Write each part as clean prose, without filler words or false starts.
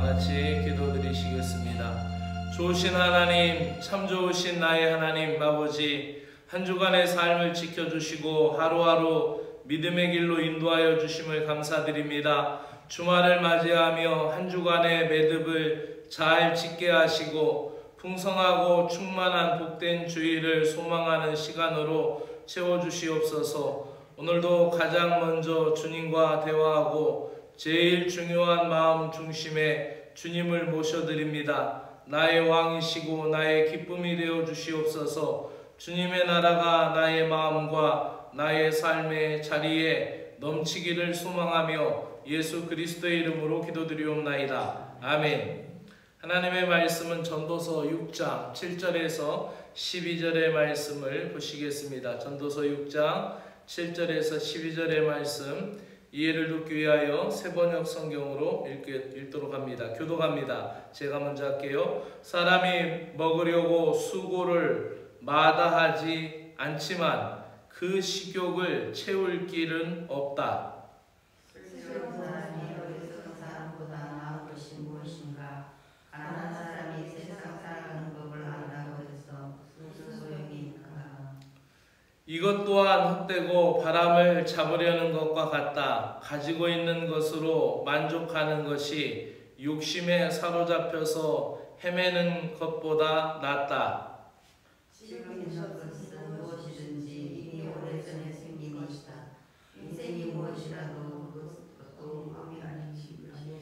같이 기도드리시겠습니다. 좋으신 하나님, 참 좋으신 나의 하나님 아버지, 한 주간의 삶을 지켜주시고 하루하루 믿음의 길로 인도하여 주심을 감사드립니다. 주말을 맞이하며 한 주간의 매듭을 잘 짓게 하시고 풍성하고 충만한 복된 주일을 소망하는 시간으로 채워주시옵소서. 오늘도 가장 먼저 주님과 대화하고 제일 중요한 마음 중심에 주님을 모셔드립니다. 나의 왕이시고 나의 기쁨이 되어 주시옵소서. 주님의 나라가 나의 마음과 나의 삶의 자리에 넘치기를 소망하며 예수 그리스도의 이름으로 기도드리옵나이다. 아멘. 하나님의 말씀은 전도서 6장 7절에서 12절의 말씀을 보시겠습니다. 전도서 6장 7절에서 12절의 말씀, 이해를 돕기 위하여 세번역 성경으로 읽도록 합니다. 교독합니다. 제가 먼저 할게요. 사람이 먹으려고 수고를 마다하지 않지만 그 식욕을 채울 길은 없다. 이것 또한 헛되고 바람을 잡으려는 것과 같다. 가지고 있는 것으로 만족하는 것이 욕심에 사로잡혀서 헤매는 것보다 낫다. 지금 있는 것은 무엇이든지 이미 오래전에 생긴 것이다. 인생이 무엇이라도 그것도 마음이 아니신 것이다.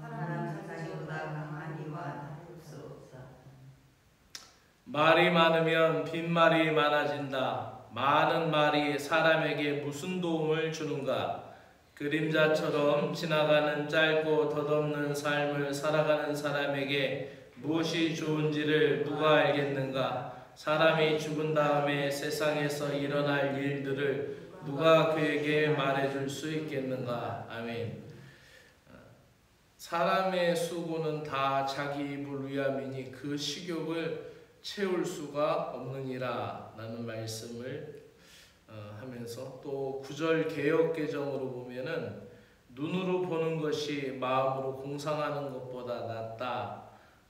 사람은 자기보다 강한 이와 다를 수 없다. 말이 많으면 빈말이 많아진다. 많은 말이 사람에게 무슨 도움을 주는가? 그림자처럼 지나가는 짧고 덧없는 삶을 살아가는 사람에게 무엇이 좋은지를 누가 알겠는가? 사람이 죽은 다음에 세상에서 일어날 일들을 누가 그에게 말해줄 수 있겠는가? 아멘. 사람의 수고는 다 자기 입을 위함이니 그 식욕을 채울 수가 없느니라 라는 말씀을 하면서, 또 9절 개역개정으로 보면은 눈으로 보는 것이 마음으로 공상하는 것보다 낫다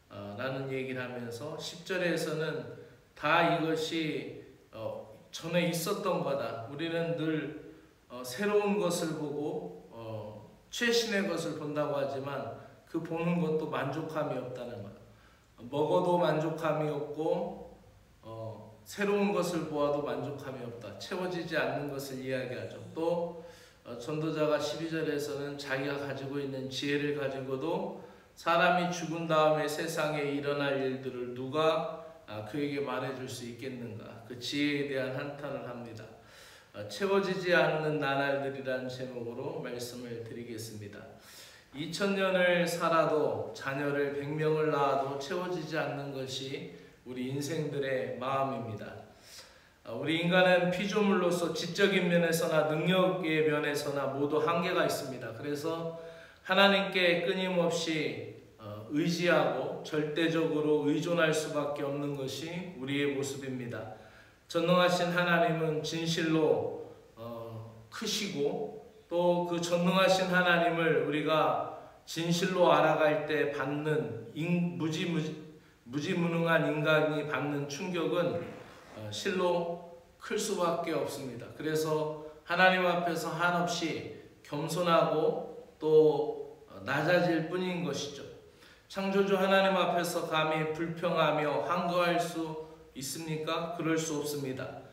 라는 얘기를 하면서 10절에서는 다 이것이 전에 있었던 거다. 우리는 늘 새로운 것을 보고 최신의 것을 본다고 하지만 그 보는 것도 만족함이 없다는 것. 먹어도 만족함이 없고 새로운 것을 보아도 만족함이 없다. 채워지지 않는 것을 이야기하죠. 또 전도자가 12절에서는 자기가 가지고 있는 지혜를 가지고도 사람이 죽은 다음에 세상에 일어날 일들을 누가 그에게 말해줄 수 있겠는가? 그 지혜에 대한 한탄을 합니다. 채워지지 않는 나날들이라는 제목으로 말씀을 드리겠습니다. 2000년을 살아도 자녀를 100명을 낳아도 채워지지 않는 것이 우리 인생들의 마음입니다. 우리 인간은 피조물로서 지적인 면에서나 능력의 면에서나 모두 한계가 있습니다. 그래서 하나님께 끊임없이 의지하고 절대적으로 의존할 수밖에 없는 것이 우리의 모습입니다. 전능하신 하나님은 진실로 크시고, 또 그 전능하신 하나님을 우리가 진실로 알아갈 때 받는 무지무능한 인간이 받는 충격은 실로 클 수밖에 없습니다. 그래서 하나님 앞에서 한없이 겸손하고 또 낮아질 뿐인 것이죠. 창조주 하나님 앞에서 감히 불평하며 한거할 수 있습니까? 그럴 수 없습니다.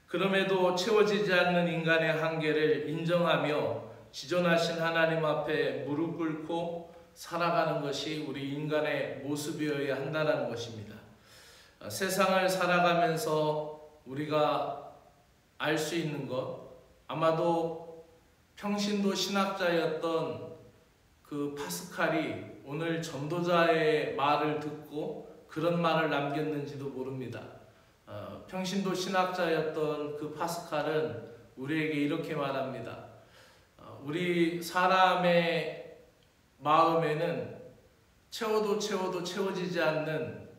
그럼에도 채워지지 않는 인간의 한계를 인정하며 지존하신 하나님 앞에 무릎 꿇고 살아가는 것이 우리 인간의 모습이어야 한다는 것입니다. 세상을 살아가면서 우리가 알 수 있는 것, 아마도 평신도 신학자였던 그 파스칼이 오늘 전도자의 말을 듣고 그런 말을 남겼는지도 모릅니다. 평신도 신학자였던 그 파스칼은 우리에게 이렇게 말합니다. 우리 사람의 마음에는 채워도 채워지지 않는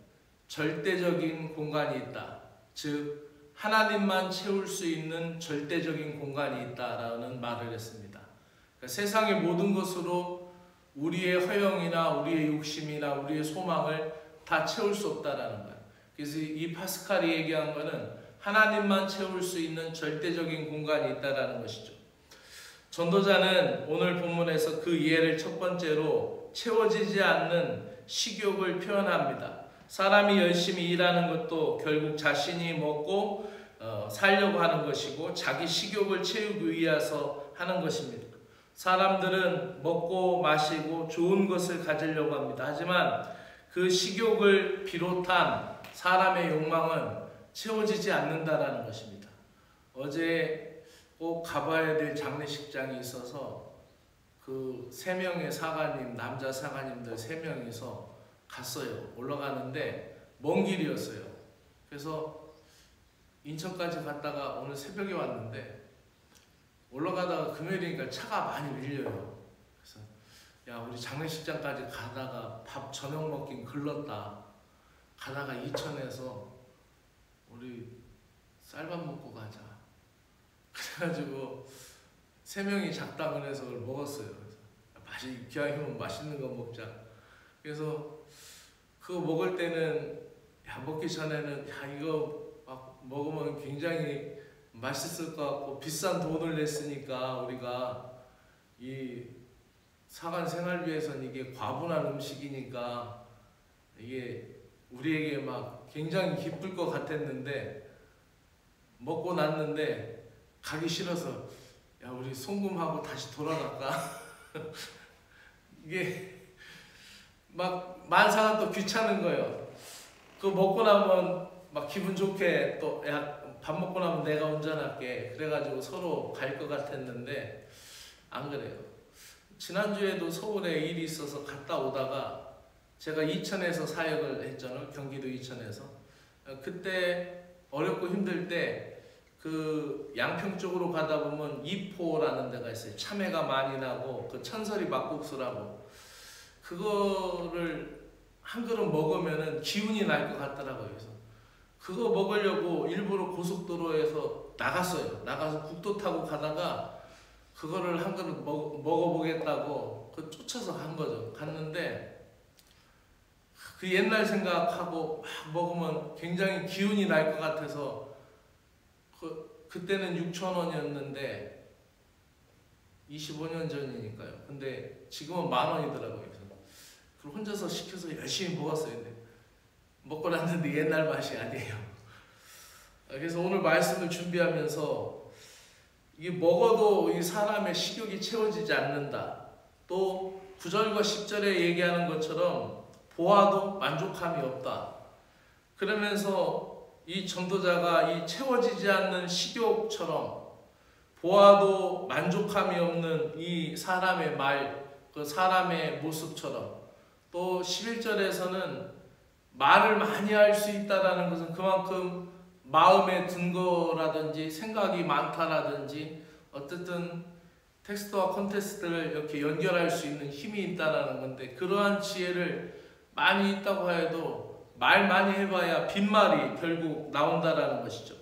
절대적인 공간이 있다. 즉 하나님만 채울 수 있는 절대적인 공간이 있다라는 말을 했습니다. 그러니까 세상의 모든 것으로 우리의 허영이나 우리의 욕심이나 우리의 소망을 다 채울 수 없다라는 거예요. 그래서 이 파스칼이 얘기한 거는 하나님만 채울 수 있는 절대적인 공간이 있다라는 것이죠. 전도자는 오늘 본문에서 그 예를 첫 번째로 채워지지 않는 식욕을 표현합니다. 사람이 열심히 일하는 것도 결국 자신이 먹고 살려고 하는 것이고 자기 식욕을 채우기 위해서 하는 것입니다. 사람들은 먹고 마시고 좋은 것을 가지려고 합니다. 하지만 그 식욕을 비롯한 사람의 욕망은 채워지지 않는다라는 것입니다. 어제 꼭 가봐야 될 장례식장이 있어서 그 3명의 사관님, 남자 사관님들 3명이서 갔어요. 올라가는데 먼 길이었어요. 그래서 인천까지 갔다가 오늘 새벽에 왔는데 올라가다가 금요일이니까 차가 많이 밀려요. 그래서 야, 우리 장례식장까지 가다가 밥 저녁 먹긴 글렀다. 가다가 이천에서 우리 쌀밥 먹고 가자. 그래가지고 3명이 작당을 해서 그걸 먹었어요. 그래서 기왕이면 맛있는 거 먹자. 그래서 그거 먹을 때는 먹기 전에는 이거 막 먹으면 굉장히 맛있을 것 같고 비싼 돈을 냈으니까 우리가 이 사관 생활비에서는 이게 과분한 음식이니까 이게 우리에게 막 굉장히 기쁠 것 같았는데 먹고 났는데 가기 싫어서 야, 우리 송금하고 다시 돌아갈까? 이게 막 만사가 또 귀찮은 거예요. 그거 먹고 나면 막 기분 좋게 또 야, 밥 먹고 나면 내가 운전할게. 그래가지고 서로 갈 것 같았는데 안 그래요. 지난주에도 서울에 일이 있어서 갔다 오다가 제가 이천에서 사역을 했잖아요. 경기도 이천에서. 그때 어렵고 힘들 때 그 양평 쪽으로 가다 보면 이포라는 데가 있어요. 참외가 많이 나고 그 천설이 막국수라고. 그거를 한 그릇 먹으면은 기운이 날 것 같더라고요. 그래서 그거 먹으려고 일부러 고속도로에서 나갔어요. 나가서 국도 타고 가다가 그거를 한 그릇 먹어보겠다고 그 쫓아서 간 거죠. 갔는데 그 옛날 생각하고 막 먹으면 굉장히 기운이 날 것 같아서 그때는 6,000원이었는데 25년 전이니까요. 근데 지금은 10,000원이더라고요. 그래서 혼자서 시켜서 열심히 먹었어요. 근데 먹고 났는데 옛날 맛이 아니에요. 그래서 오늘 말씀을 준비하면서 이게 먹어도 이 사람의 식욕이 채워지지 않는다. 또 9절과 10절에 얘기하는 것처럼 보아도 만족함이 없다. 그러면서 이 전도자가 이 채워지지 않는 식욕처럼 보아도 만족함이 없는 이 사람의 말, 그 사람의 모습처럼 또 11절에서는 말을 많이 할 수 있다는 것은 그만큼 마음에 든 거라든지 생각이 많다라든지 어쨌든 텍스트와 콘텍스트를 이렇게 연결할 수 있는 힘이 있다는 건데 그러한 지혜를 많이 있다고 해도 말 많이 해봐야 빈말이 결국 나온다라는 것이죠.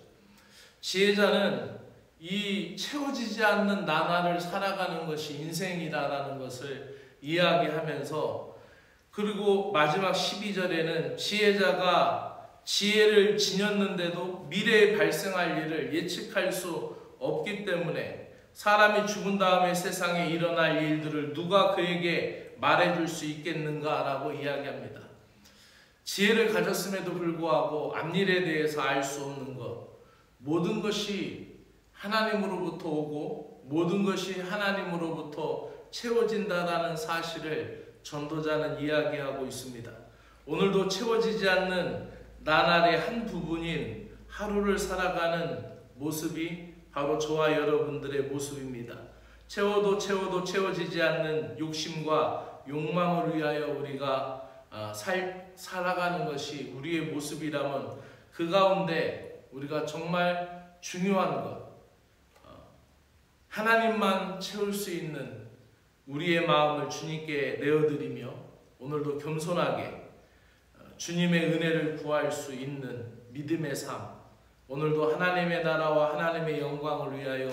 지혜자는 이 채워지지 않는 나날을 살아가는 것이 인생이다라는 것을 이야기하면서 그리고 마지막 12절에는 지혜자가 지혜를 지녔는데도 미래에 발생할 일을 예측할 수 없기 때문에 사람이 죽은 다음에 세상에 일어날 일들을 누가 그에게 말해줄 수 있겠는가 라고 이야기합니다. 지혜를 가졌음에도 불구하고 앞일에 대해서 알 수 없는 것, 모든 것이 하나님으로부터 오고 모든 것이 하나님으로부터 채워진다라는 사실을 전도자는 이야기하고 있습니다. 오늘도 채워지지 않는 나날의 한 부분인 하루를 살아가는 모습이 바로 저와 여러분들의 모습입니다. 채워도 채워지지 않는 욕심과 욕망을 위하여 우리가 살아가는 것이 우리의 모습이라면 그 가운데 우리가 정말 중요한 것, 하나님만 채울 수 있는 우리의 마음을 주님께 내어드리며 오늘도 겸손하게 주님의 은혜를 구할 수 있는 믿음의 삶, 오늘도 하나님의 나라와 하나님의 영광을 위하여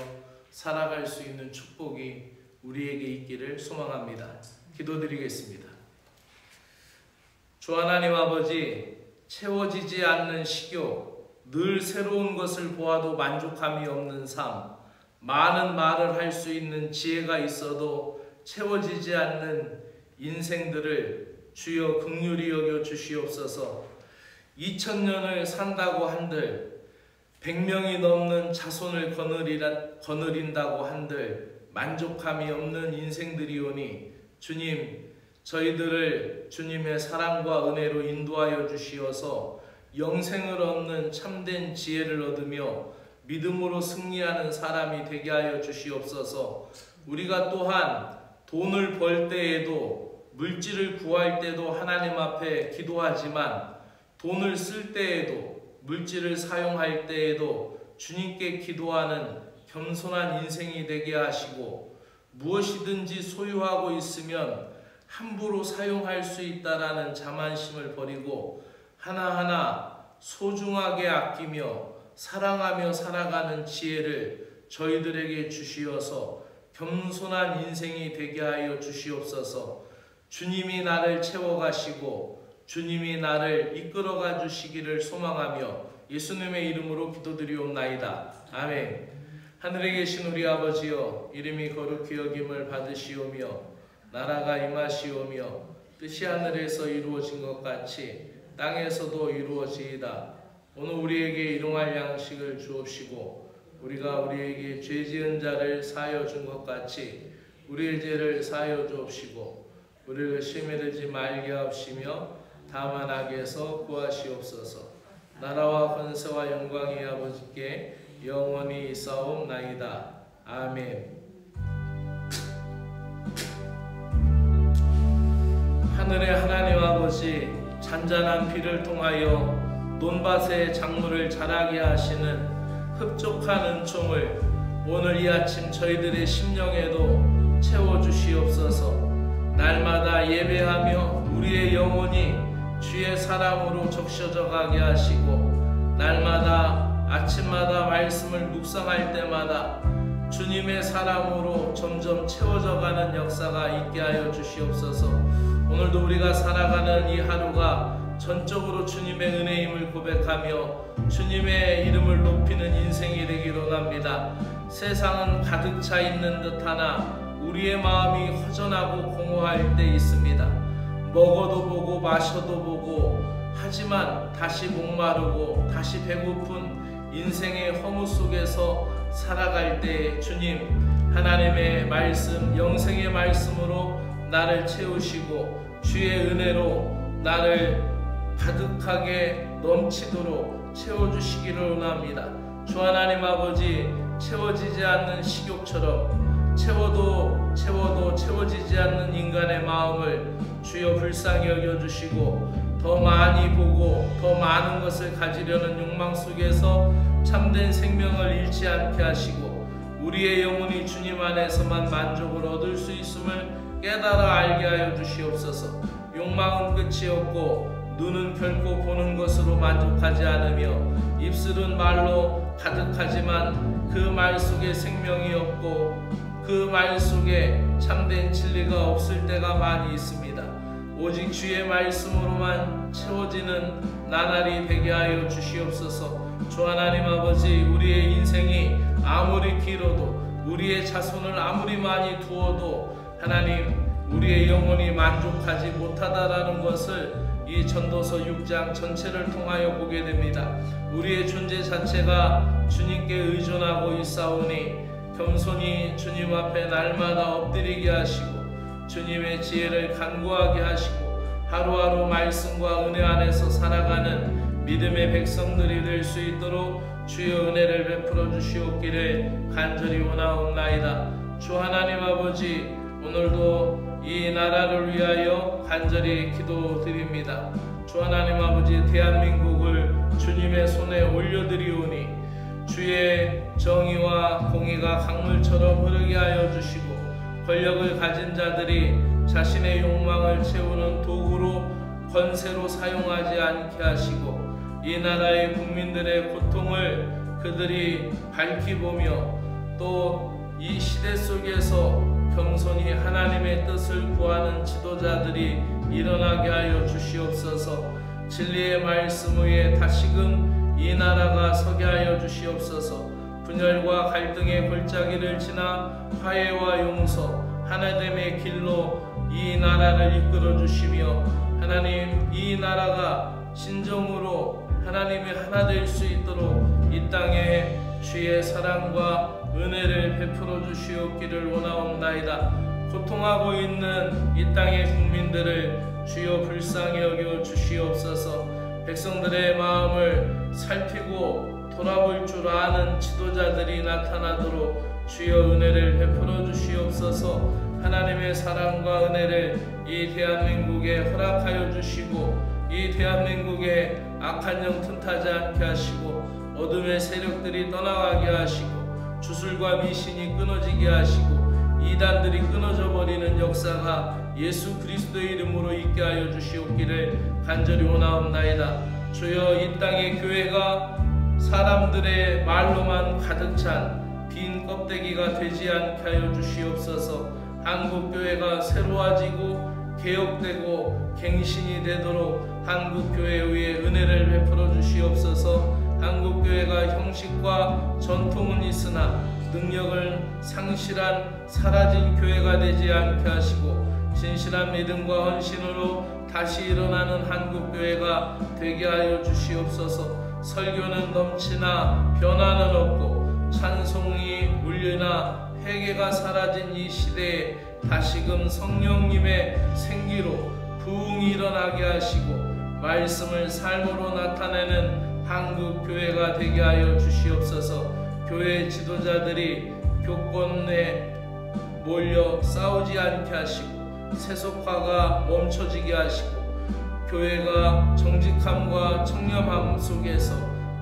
살아갈 수 있는 축복이 우리에게 있기를 소망합니다. 기도드리겠습니다. 주 하나님 아버지, 채워지지 않는 식욕, 늘 새로운 것을 보아도 만족함이 없는 삶, 많은 말을 할 수 있는 지혜가 있어도 채워지지 않는 인생들을 주여 긍휼히 여겨 주시옵소서. 2000년을 산다고 한들 100명이 넘는 자손을 거느린다고 한들 만족함이 없는 인생들이오니 주님, 저희들을 주님의 사랑과 은혜로 인도하여 주시어서 영생을 얻는 참된 지혜를 얻으며 믿음으로 승리하는 사람이 되게 하여 주시옵소서. 우리가 또한 돈을 벌 때에도 물질을 구할 때도 하나님 앞에 기도하지만 돈을 쓸 때에도 물질을 사용할 때에도 주님께 기도하는 겸손한 인생이 되게 하시고 무엇이든지 소유하고 있으면 함부로 사용할 수 있다라는 자만심을 버리고 하나하나 소중하게 아끼며 사랑하며 살아가는 지혜를 저희들에게 주시어서 겸손한 인생이 되게 하여 주시옵소서. 주님이 나를 채워가시고 주님이 나를 이끌어가 주시기를 소망하며 예수님의 이름으로 기도드리옵나이다. 아멘. 하늘에 계신 우리 아버지여, 이름이 거룩히 여김을 받으시오며 나라가 임하시오며 뜻이 하늘에서 이루어진 것 같이 땅에서도 이루어지이다. 오늘 우리에게 일용할 양식을 주옵시고 우리가 우리에게 죄 지은 자를 사하여 준 것 같이 우리의 죄를 사하여 주옵시고 우리를 시험에 들지 말게 하옵시며 다만 악에서 구하시옵소서. 나라와 권세와 영광이 아버지께 영원히 있사옵나이다. 아멘. 하늘의 하나님 아버지, 잔잔한 비를 통하여 논밭의 작물을 자라게 하시는 흡족한 은총을 오늘 이 아침 저희들의 심령에도 채워주시옵소서. 날마다 예배하며 우리의 영혼이 주의 사랑으로 적셔져 가게 하시고 날마다 아침마다 말씀을 묵상할 때마다 주님의 사랑으로 점점 채워져 가는 역사가 있게 하여 주시옵소서. 오늘도 우리가 살아가는 이 하루가 전적으로 주님의 은혜임을 고백하며 주님의 이름을 높이는 인생이 되기를 원합니다. 세상은 가득 차 있는 듯하나 우리의 마음이 허전하고 공허할 때 있습니다. 먹어도 보고 마셔도 보고 하지만 다시 목마르고 다시 배고픈 인생의 허무 속에서 살아갈 때 주님, 하나님의 말씀, 영생의 말씀으로 나를 채우시고 주의 은혜로 나를 가득하게 넘치도록 채워주시기를 원합니다. 주 하나님 아버지, 채워지지 않는 식욕처럼 채워도 채워지지 않는 인간의 마음을 주여 불쌍히 여겨주시고 더 많이 보고 더 많은 것을 가지려는 욕망 속에서 참된 생명을 잃지 않게 하시고 우리의 영혼이 주님 안에서만 만족을 얻을 수 있음을 깨달아 알게 하여 주시옵소서. 욕망은 끝이 없고 눈은 결코 보는 것으로 만족하지 않으며 입술은 말로 가득하지만 그 말 속에 생명이 없고 그 말 속에 참된 진리가 없을 때가 많이 있습니다. 오직 주의 말씀으로만 채워지는 나날이 되게 하여 주시옵소서. 주 하나님 아버지, 우리의 인생이 아무리 길어도 우리의 자손을 아무리 많이 두어도 하나님, 우리의 영혼이 만족하지 못하다라는 것을 이 전도서 6장 전체를 통하여 보게 됩니다. 우리의 존재 자체가 주님께 의존하고 있사오니 겸손히 주님 앞에 날마다 엎드리게 하시고 주님의 지혜를 간구하게 하시고 하루하루 말씀과 은혜 안에서 살아가는 믿음의 백성들이 될 수 있도록 주의 은혜를 베풀어 주시옵기를 간절히 원하옵나이다. 주 하나님 아버지, 오늘도 이 나라를 위하여 간절히 기도드립니다. 주 하나님 아버지, 대한민국을 주님의 손에 올려드리오니 주의 정의와 공의가 강물처럼 흐르게 하여 주시고 권력을 가진 자들이 자신의 욕망을 채우는 도구로 권세로 사용하지 않게 하시고 이 나라의 국민들의 고통을 그들이 밝히 보며 또 이 시대 속에서 겸손히 하나님의 뜻을 구하는 지도자들이 일어나게 하여 주시옵소서. 진리의 말씀 위에 다시금 이 나라가 서게 하여 주시옵소서. 분열과 갈등의 골짜기를 지나 화해와 용서, 하나됨의 길로 이 나라를 이끌어 주시며, 하나님 이 나라가 진정으로 하나님의 하나 될 수 있도록 이 땅에 주의 사랑과 은혜를 베풀어 주시옵기를 원하옵나이다. 고통하고 있는 이 땅의 국민들을 주여 불쌍히 여겨 주시옵소서. 백성들의 마음을 살피고 돌아볼 줄 아는 지도자들이 나타나도록 주여 은혜를 베풀어 주시옵소서. 하나님의 사랑과 은혜를 이 대한민국에 허락하여 주시고, 이 대한민국에 악한 영 틈타지 않게 하시고, 어둠의 세력들이 떠나가게 하시고, 주술과 미신이 끊어지게 하시고, 이단들이 끊어져 버리는 역사가 예수 그리스도의 이름으로 있게 하여 주시옵기를 간절히 원하옵나이다. 주여 이 땅의 교회가 사람들의 말로만 가득 찬 빈 껍데기가 되지 않게 하여 주시옵소서. 한국교회가 새로워지고 개혁되고 갱신이 되도록 한국교회 위에 은혜를 베풀어 주시옵소서. 한국교회가 형식과 전통은 있으나 능력을 상실한 사라진 교회가 되지 않게 하시고, 진실한 믿음과 헌신으로 다시 일어나는 한국교회가 되게 하여 주시옵소서. 설교는 넘치나 변화는 없고, 찬송이 울리나 회개가 사라진 이 시대에 다시금 성령님의 생기로 부흥이 일어나게 하시고, 말씀을 삶으로 나타내는 한국교회가 되게 하여 주시옵소서. 교회 지도자들이 교권에 몰려 싸우지 않게 하시고, 세속화가 멈춰지게 하시고, 교회가 정직함과 청렴함 속에서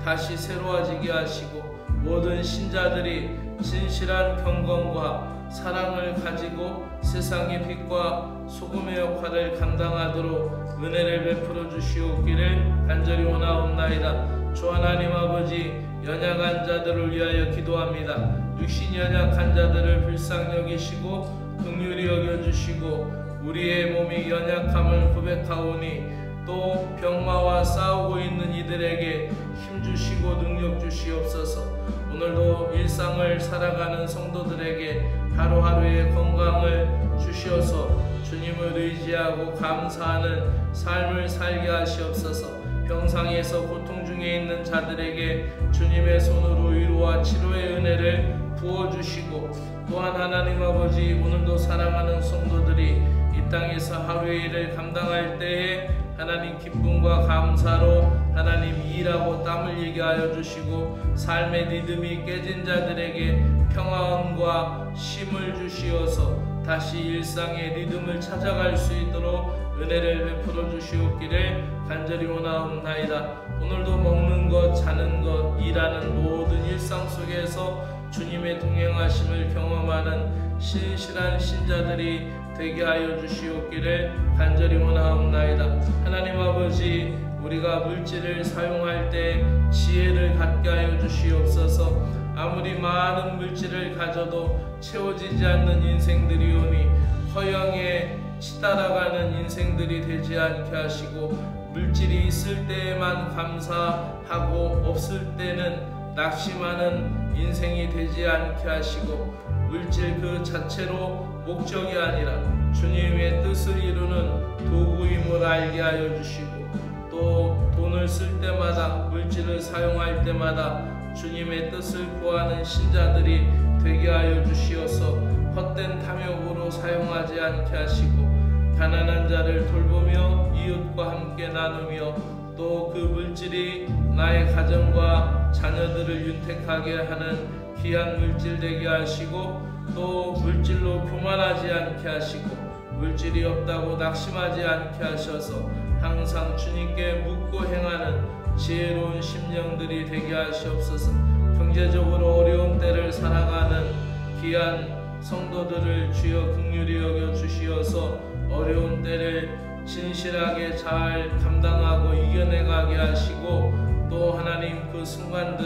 다시 새로워지게 하시고, 모든 신자들이 진실한 경건과 사랑을 가지고 세상의 빛과 소금의 역할을 감당하도록 은혜를 베풀어 주시옵기를 간절히 원하옵나이다. 주 하나님 아버지, 연약한 자들을 위하여 기도합니다. 육신이 연약한 자들을 불쌍히 여기시고 긍휼히 여겨주시고, 우리의 몸이 연약함을 고백하오니 또 병마와 싸우고 있는 이들에게 힘주시고 능력 주시옵소서. 오늘도 일상을 살아가는 성도들에게 하루하루의 건강을 주시어서 주님을 의지하고 감사하는 삶을 살게 하시옵소서. 병상에서 고통 중에 있는 자들에게 주님의 손으로 위로와 치료의 은혜를 부어주시고, 또한 하나님 아버지, 오늘도 사랑하는 성도들이 이 땅에서 하루의 일을 감당할 때에 하나님 기쁨과 감사로 하나님 일하고 땀을 흘리게 하여 주시고, 삶의 리듬이 깨진 자들에게 평안과 쉼을 주시어서 다시 일상의 리듬을 찾아갈 수 있도록 은혜를 베풀어 주시옵기를 간절히 원하옵나이다. 오늘도 먹는 것, 자는 것, 일하는 모든 일상 속에서 주님의 동행하심을 경험하는 신실한 신자들이 되게 하여 주시옵기를 간절히 원하옵나이다. 하나님 아버지, 우리가 물질을 사용할 때 지혜를 갖게 하여 주시옵소서. 아무리 많은 물질을 가져도 채워지지 않는 인생들이 오니 허영에 치달아가는 인생들이 되지 않게 하시고, 물질이 있을 때에만 감사하고 없을 때는 낙심하는 인생이 되지 않게 하시고, 물질 그 자체로 목적이 아니라 주님의 뜻을 이루는 도구임을 알게 하여 주시고, 또 돈을 쓸 때마다, 물질을 사용할 때마다 주님의 뜻을 구하는 신자들이 되게 하여 주시어서 헛된 탐욕으로 사용하지 않게 하시고, 가난한 자를 돌보며 이웃과 함께 나누며, 또 그 물질이 나의 가정과 자녀들을 윤택하게 하는 귀한 물질 되게 하시고, 또 물질로 교만하지 않게 하시고, 물질이 없다고 낙심하지 않게 하셔서 항상 주님께 묻고 행하는 지혜로운 심령들이 되게 하시옵소서. 경제적으로 어려운 때를 살아가는 귀한 성도들을 주여 긍휼히 여겨 주시어서 어려운 때를 진실하게 잘 감당하고 이겨내가게 하시고, 또 하나님 그 순간들을